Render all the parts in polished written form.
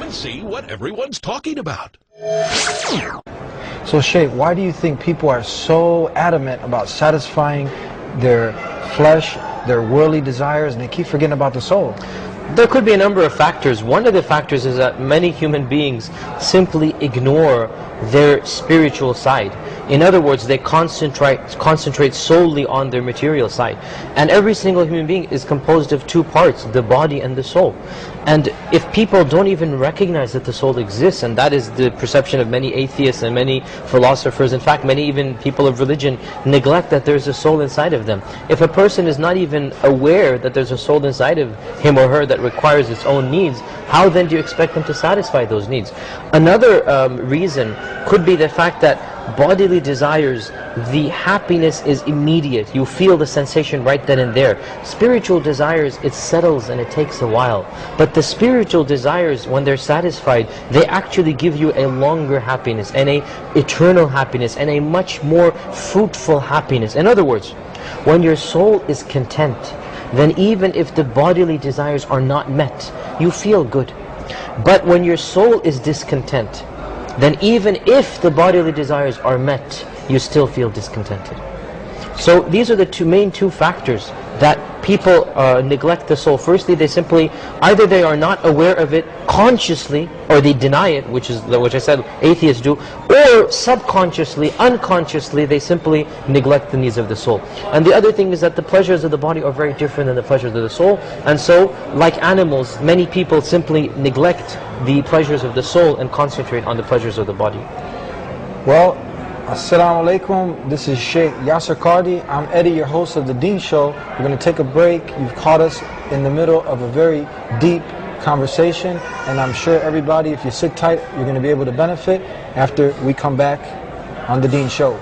and see what everyone's talking about. So Sheikh, why do you think people are so adamant about satisfying their flesh, their worldly desires, and they keep forgetting about the soul? There could be a number of factors. One of the factors is that many human beings simply ignore their spiritual side. In other words, they concentrate solely on their material side. And every single human being is composed of two parts, the body and the soul. And if people don't even recognize that the soul exists, and that is the perception of many atheists and many philosophers, in fact many even people of religion neglect that there's a soul inside of them. If a person is not even aware that there's a soul inside of him or her that requires its own needs, how then do you expect them to satisfy those needs? Another reason could be the fact that bodily desires, the happiness is immediate. You feel the sensation right then and there. Spiritual desires, it settles and it takes a while. But the spiritual desires, when they're satisfied, they actually give you a longer happiness and a eternal happiness and a much more fruitful happiness. In other words, when your soul is content, then even if the bodily desires are not met, you feel good. But when your soul is discontent, then even if the bodily desires are met, you still feel discontented. So these are the main two factors that people neglect the soul. Firstly, they simply, either they are not aware of it consciously, or they deny it, which I said atheists do, or subconsciously, unconsciously, they simply neglect the needs of the soul. And the other thing is that the pleasures of the body are very different than the pleasures of the soul. And so, like animals, many people simply neglect the pleasures of the soul and concentrate on the pleasures of the body. Well, Assalamu alaikum, this is Sheikh Yaasir al Qaadi. I'm Eddie, your host of the Deen Show. We're going to take a break. You've caught us in the middle of a very deep conversation, and I'm sure everybody, if you sit tight, you're going to be able to benefit after we come back on the Deen Show.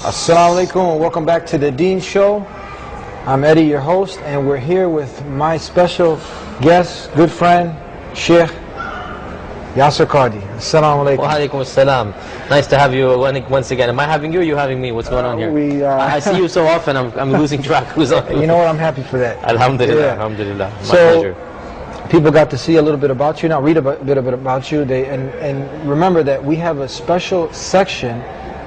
Assalamu alaikum and welcome back to the Deen Show. I'm Eddie, your host, and we're here with my special guest, good friend, Sheikh Yaasir al Qaadi. Assalamu alaikum. Wa alaikum assalam. Nice to have you once again. Am I having you or you having me? What's going on here? I see you so often, I'm losing track who's on. You know what, I'm happy for that. Alhamdulillah, yeah. Alhamdulillah. My pleasure. People got to see a little bit about you now, read a bit about you. And remember that we have a special section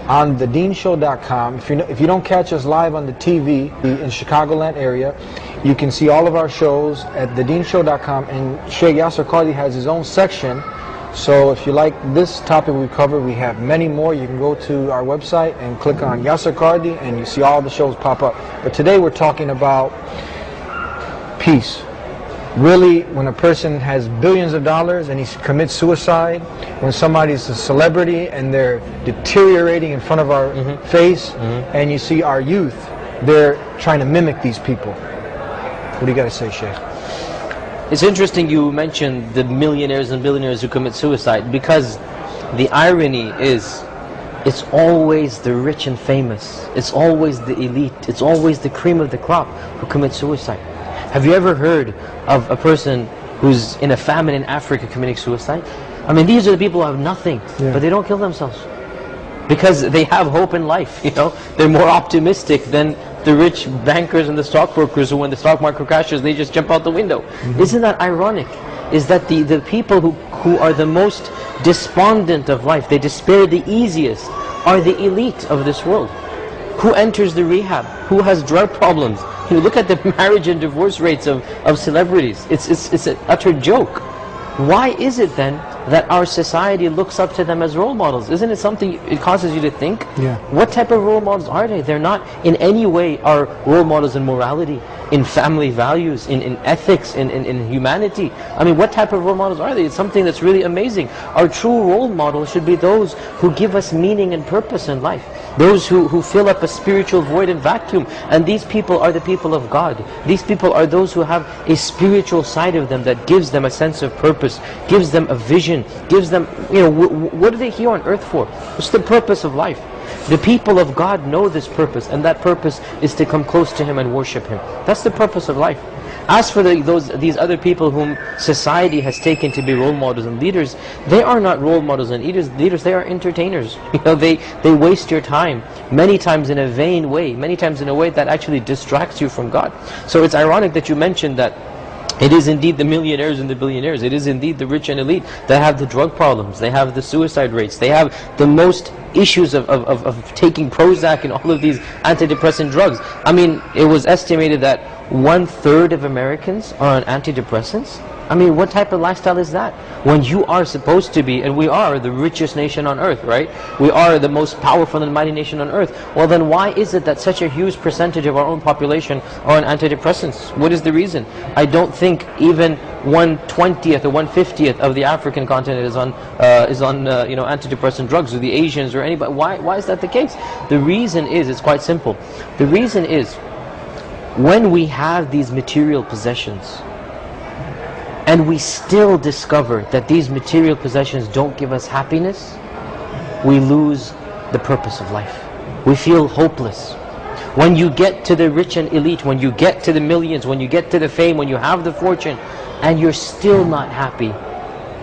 on thedeenshow.com. If you don't catch us live on the TV in Chicagoland area, you can see all of our shows at thedeenshow.com, and Sheikh Yaasir al Qaadi has his own section. So if you like this topic we covered, we have many more. You can go to our website and click on Yaasir al Qaadi and you see all the shows pop up. But today we're talking about peace. Really, when a person has billions of dollars and he commits suicide, when somebody's a celebrity and they're deteriorating in front of our face, and you see our youth, they're trying to mimic these people. What do you got to say, Sheikh? It's interesting you mentioned the millionaires and billionaires who commit suicide, because the irony is, it's always the rich and famous, it's always the elite, it's always the cream of the crop who commit suicide. Have you ever heard of a person who's in a famine in Africa committing suicide? I mean, these are the people who have nothing, but they don't kill themselves because they have hope in life. You know, they're more optimistic than the rich bankers and the stockbrokers who, when the stock market crashes, they just jump out the window. Isn't that ironic? Is that the people who are the most despondent of life, they despair the easiest, are the elite of this world. Who enters the rehab? Who has drug problems? You look at the marriage and divorce rates of celebrities. It's an utter joke. Why is it then that our society looks up to them as role models? Isn't it something it causes you to think? Yeah. What type of role models are they? They're not in any way our role models in morality, in family values, in ethics, in humanity. I mean, what type of role models are they? It's something that's really amazing. Our true role models should be those who give us meaning and purpose in life. those who fill up a spiritual void and vacuum. And these people are the people of God. These people are those who have a spiritual side of them that gives them a sense of purpose, gives them a vision, gives them, what are they here on earth for? What's the purpose of life? The people of God know this purpose, and that purpose is to come close to Him and worship Him. That's the purpose of life. As for these other people whom society has taken to be role models and leaders, they are not role models and leaders, they are entertainers. They waste your time, many times in a vain way, many times in a way that actually distracts you from God. So it's ironic that you mentioned that it is indeed the millionaires and the billionaires, it is indeed the rich and elite that have the drug problems, they have the suicide rates, they have the most issues of taking Prozac and all of these antidepressant drugs. I mean, it was estimated that 1/3 of Americans are on antidepressants. I mean, what type of lifestyle is that? When you are supposed to be, and we are the richest nation on earth, right? We are the most powerful and mighty nation on earth. Well then why is it that such a huge percentage of our own population are on antidepressants? What is the reason? I don't think even 1/20th or 1/50th of the African continent is on antidepressant drugs, or the Asians or anybody. Why is that the case? The reason is, it's quite simple. The reason is, when we have these material possessions, and we still discover that these material possessions don't give us happiness, we lose the purpose of life. We feel hopeless. When you get to the rich and elite, when you get to the millions, when you get to the fame, when you have the fortune, and you're still not happy,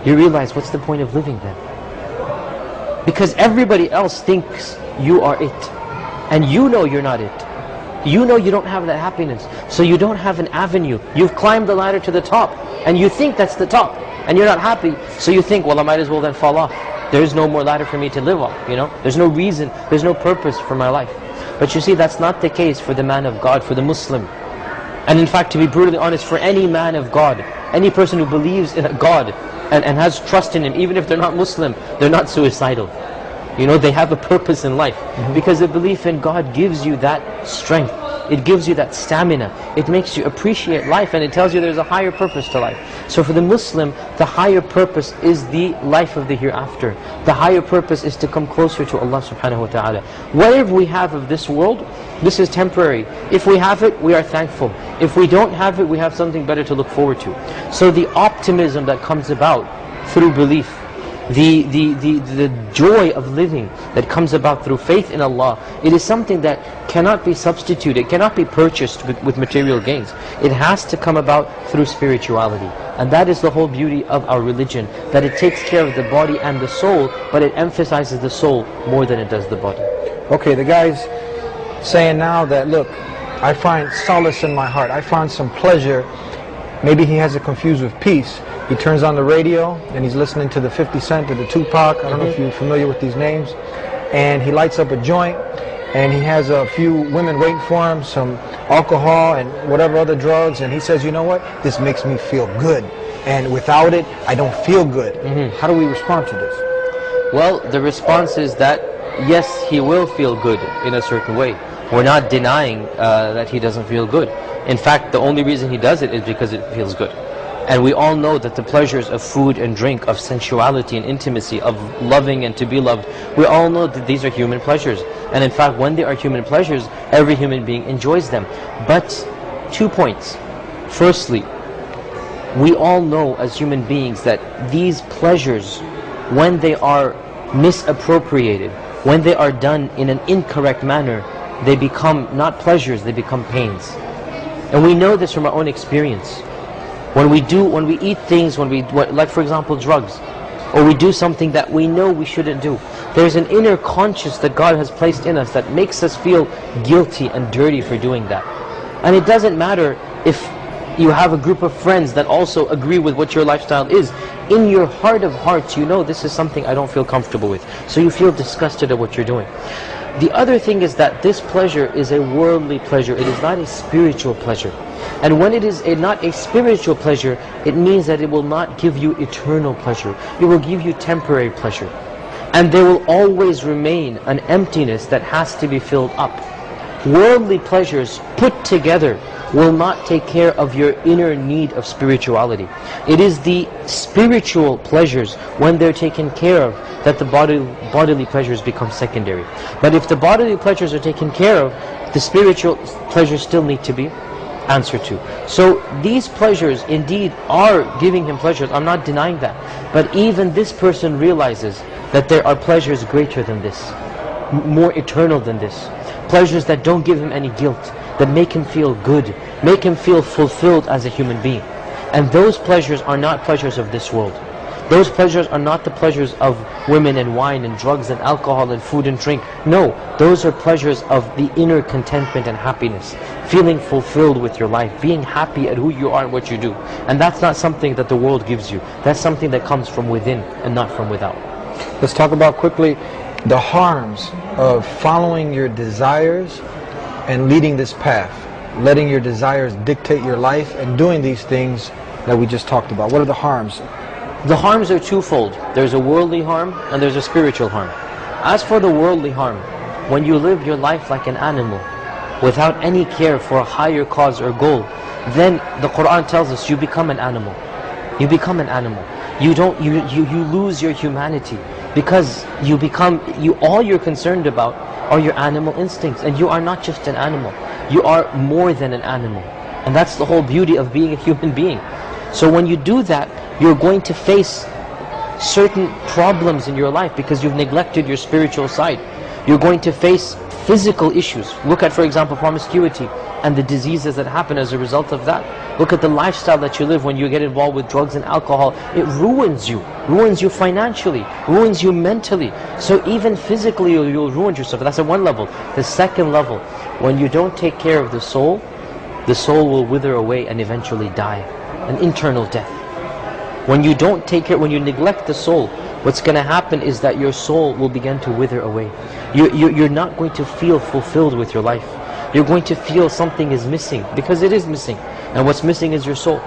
you realize, what's the point of living then? Because everybody else thinks you are it, and you know you're not it. You know you don't have that happiness, so you don't have an avenue. You've climbed the ladder to the top, and you think that's the top, and you're not happy, so you think, well, I might as well then fall off. There's no more ladder for me to live on, There's no reason, there's no purpose for my life. But you see, that's not the case for the man of God, for the Muslim. And in fact, to be brutally honest, for any man of God, any person who believes in a God and has trust in Him, even if they're not Muslim, they're not suicidal. They have a purpose in life, because the belief in God gives you that strength. It gives you that stamina. It makes you appreciate life, and it tells you there's a higher purpose to life. So for the Muslim, the higher purpose is the life of the hereafter. The higher purpose is to come closer to Allah subhanahu wa ta'ala. Whatever we have of this world, this is temporary. If we have it, we are thankful. If we don't have it, we have something better to look forward to. So the optimism that comes about through belief, the joy of living that comes about through faith in Allah, it is something that cannot be substituted, cannot be purchased with material gains. It has to come about through spirituality. And that is the whole beauty of our religion, that it takes care of the body and the soul, but it emphasizes the soul more than it does the body. Okay, the guy's saying now that, look, I find solace in my heart, I find some pleasure. Maybe he has it confused with peace. He turns on the radio and he's listening to the 50 Cent or the Tupac. I don't know if you're familiar with these names. And he lights up a joint and he has a few women waiting for him, some alcohol and whatever other drugs, and he says, you know what, this makes me feel good, and without it I don't feel good. How do we respond to this? Well, the response is that yes, he will feel good in a certain way. We're not denying that he doesn't feel good. In fact, the only reason he does it is because it feels good. And we all know that the pleasures of food and drink, of sensuality and intimacy, of loving and to be loved, we all know that these are human pleasures. And in fact, when they are human pleasures, every human being enjoys them. But 2 points. Firstly, we all know as human beings that these pleasures, when they are misappropriated, when they are done in an incorrect manner, they become not pleasures, they become pains. And we know this from our own experience. When we eat things, like for example drugs, or we do something that we know we shouldn't do, there's an inner conscience that God has placed in us that makes us feel guilty and dirty for doing that. And it doesn't matter if you have a group of friends that also agree with what your lifestyle is. In your heart of hearts, you know this is something I don't feel comfortable with. So you feel disgusted at what you're doing. The other thing is that this pleasure is a worldly pleasure. It is not a spiritual pleasure. And when it is not a spiritual pleasure, it means that it will not give you eternal pleasure. It will give you temporary pleasure. And there will always remain an emptiness that has to be filled up. Worldly pleasures put together will not take care of your inner need of spirituality. It is the spiritual pleasures, when they're taken care of, that the bodily pleasures become secondary. But if the bodily pleasures are taken care of, the spiritual pleasures still need to be answered to. So these pleasures indeed are giving him pleasures, I'm not denying that. But even this person realizes that there are pleasures greater than this, more eternal than this. Pleasures that don't give him any guilt, that make him feel good, make him feel fulfilled as a human being. And those pleasures are not pleasures of this world. Those pleasures are not the pleasures of women and wine and drugs and alcohol and food and drink. No, those are pleasures of the inner contentment and happiness. Feeling fulfilled with your life, being happy at who you are and what you do. And that's not something that the world gives you. That's something that comes from within and not from without. Let's talk about quickly the harms of following your desires and leading this path, letting your desires dictate your life and doing these things that we just talked about. What are the harms? The harms are twofold. There's a worldly harm and there's a spiritual harm. As for the worldly harm, when you live your life like an animal, without any care for a higher cause or goal, then the Quran tells us you become an animal. You become an animal. You lose your humanity, because all you're concerned about are your animal instincts, and you are not just an animal. You are more than an animal. And that's the whole beauty of being a human being. So when you do that, you're going to face certain problems in your life because you've neglected your spiritual side. You're going to face physical issues. Look at, for example, promiscuity and the diseases that happen as a result of that. Look at the lifestyle that you live when you get involved with drugs and alcohol. It ruins you financially, ruins you mentally. So even physically you'll ruin yourself. That's at one level. The second level, when you don't take care of the soul will wither away and eventually die, an internal death. When you don't take care, when you neglect the soul, what's going to happen is that your soul will begin to wither away. You're not going to feel fulfilled with your life. You're going to feel something is missing, because it is missing. And what's missing is your soul.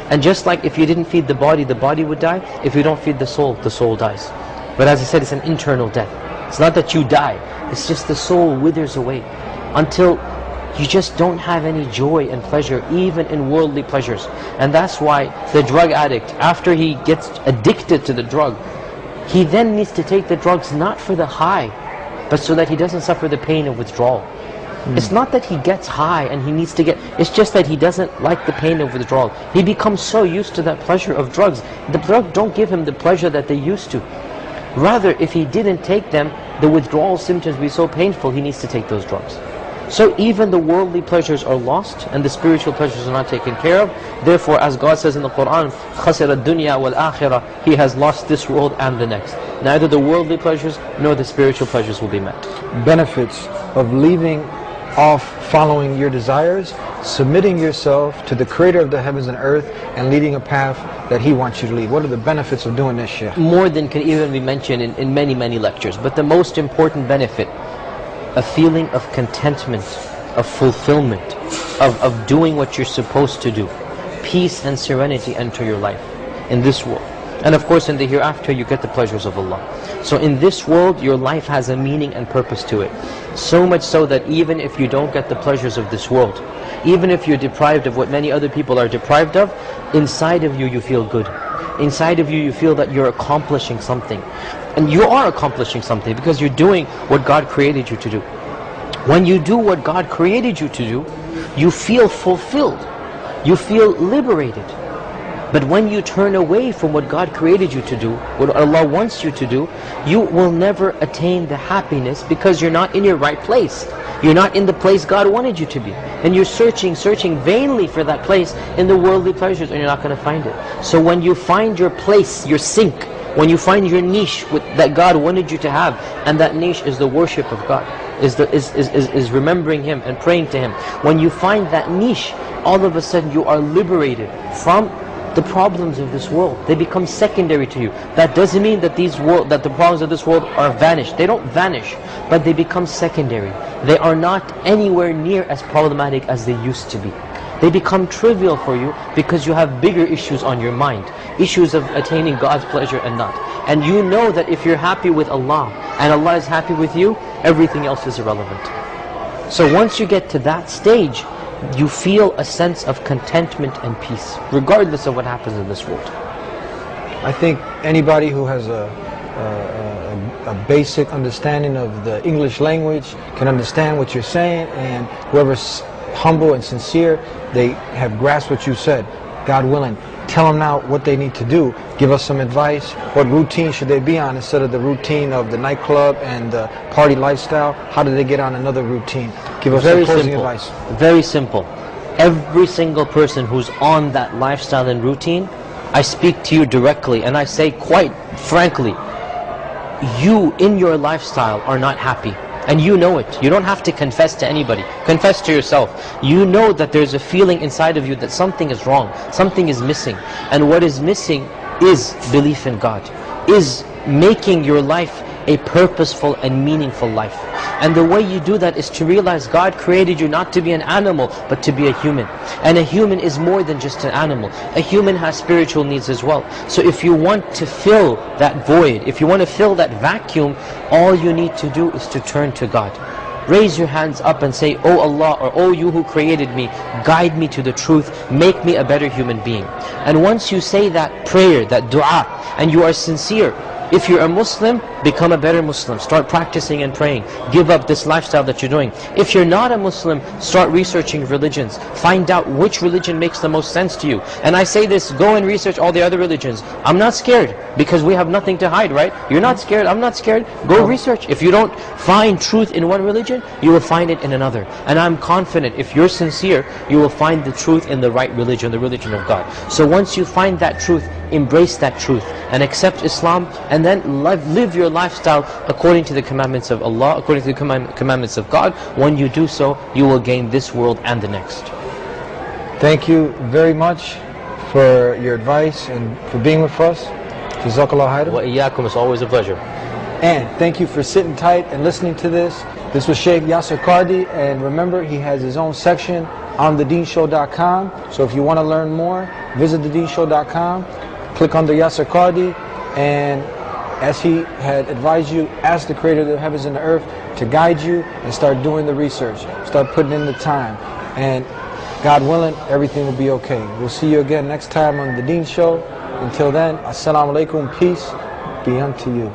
And just like if you didn't feed the body would die. If you don't feed the soul dies. But as I said, it's an internal death. It's not that you die, it's just the soul withers away until you just don't have any joy and pleasure, even in worldly pleasures. And that's why the drug addict, after he gets addicted to the drug, he then needs to take the drugs not for the high, but so that he doesn't suffer the pain of withdrawal. It's not that he gets high and he needs to get, it's just that he doesn't like the pain of withdrawal. He becomes so used to that pleasure of drugs. The drug don't give him the pleasure that they used to. Rather, if he didn't take them, the withdrawal symptoms would be so painful, he needs to take those drugs. So even the worldly pleasures are lost and the spiritual pleasures are not taken care of. Therefore, as God says in the Quran, خَسِرَ الدُّنْيَا وَالْآخِرَةِ, he has lost this world and the next. Neither the worldly pleasures nor the spiritual pleasures will be met. Benefits of leaving off following your desires, submitting yourself to the Creator of the heavens and earth, and leading a path that He wants you to lead. What are the benefits of doing this, Shaykh? More than can even be mentioned in many, many lectures. But the most important benefit, a feeling of contentment, of fulfillment, of doing what you're supposed to do. Peace and serenity enter your life in this world. And of course in the hereafter you get the pleasures of Allah. So in this world your life has a meaning and purpose to it. So much so that even if you don't get the pleasures of this world, even if you're deprived of what many other people are deprived of, inside of you you feel good. Inside of you you feel that you're accomplishing something. And you are accomplishing something because you're doing what God created you to do. When you do what God created you to do, you feel fulfilled. You feel liberated. But when you turn away from what God created you to do, what Allah wants you to do, you will never attain the happiness because you're not in your right place. You're not in the place God wanted you to be. And you're searching vainly for that place in the worldly pleasures, and you're not going to find it. So when you find your place, your sink, when you find your niche that God wanted you to have, and that niche is the worship of God, is remembering Him and praying to Him. When you find that niche, all of a sudden you are liberated from the problems of this world. They become secondary to you. That doesn't mean that that the problems of this world are vanished. They don't vanish, but they become secondary. They are not anywhere near as problematic as they used to be. They become trivial for you because you have bigger issues on your mind, issues of attaining God's pleasure and not. And you know that if you're happy with Allah and Allah is happy with you, everything else is irrelevant. So once you get to that stage, you feel a sense of contentment and peace, regardless of what happens in this world. I think anybody who has a basic understanding of the English language can understand what you're saying, and whoever's humble and sincere, they have grasped what you said. God willing, tell them now what they need to do. Give us some advice. What routine should they be on instead of the routine of the nightclub and the party lifestyle? How do they get on another routine? Give us some closing advice. Very simple. Every single person who's on that lifestyle and routine, I speak to you directly and I say quite frankly, you in your lifestyle are not happy. And you know it. You don't have to confess to anybody. Confess to yourself. You know that there's a feeling inside of you that something is wrong, something is missing. And what is missing is belief in God, is making your life a purposeful and meaningful life. And the way you do that is to realize God created you not to be an animal, but to be a human. And a human is more than just an animal. A human has spiritual needs as well. So if you want to fill that void, if you want to fill that vacuum, all you need to do is to turn to God. Raise your hands up and say, "Oh Allah," or "Oh you who created me, guide me to the truth, make me a better human being." And once you say that prayer, that dua, and you are sincere, if you're a Muslim, become a better Muslim. Start practicing and praying. Give up this lifestyle that you're doing. If you're not a Muslim, start researching religions. Find out which religion makes the most sense to you. And I say this, go and research all the other religions. I'm not scared, because we have nothing to hide, right? You're not scared, I'm not scared. Go research. If you don't find truth in one religion, you will find it in another. And I'm confident, if you're sincere, you will find the truth in the right religion, the religion of God. So once you find that truth, embrace that truth and accept Islam, and then live your lifestyle according to the commandments of Allah, according to the commandments of God. When you do so, you will gain this world and the next. Thank you very much for your advice and for being with us. Jazakallah khairan. Wa iyyakum, it's always a pleasure. And thank you for sitting tight and listening to this. This was Sheikh Yaasir al Qaadi, and remember, he has his own section on thedeenshow.com. So if you want to learn more, visit thedeenshow.com, click on the Yaasir al Qaadi, and as he had advised you, ask the Creator of the heavens and the earth to guide you and start doing the research. Start putting in the time. And God willing, everything will be okay. We'll see you again next time on The Deen Show. Until then, Assalamu alaikum, peace be unto you.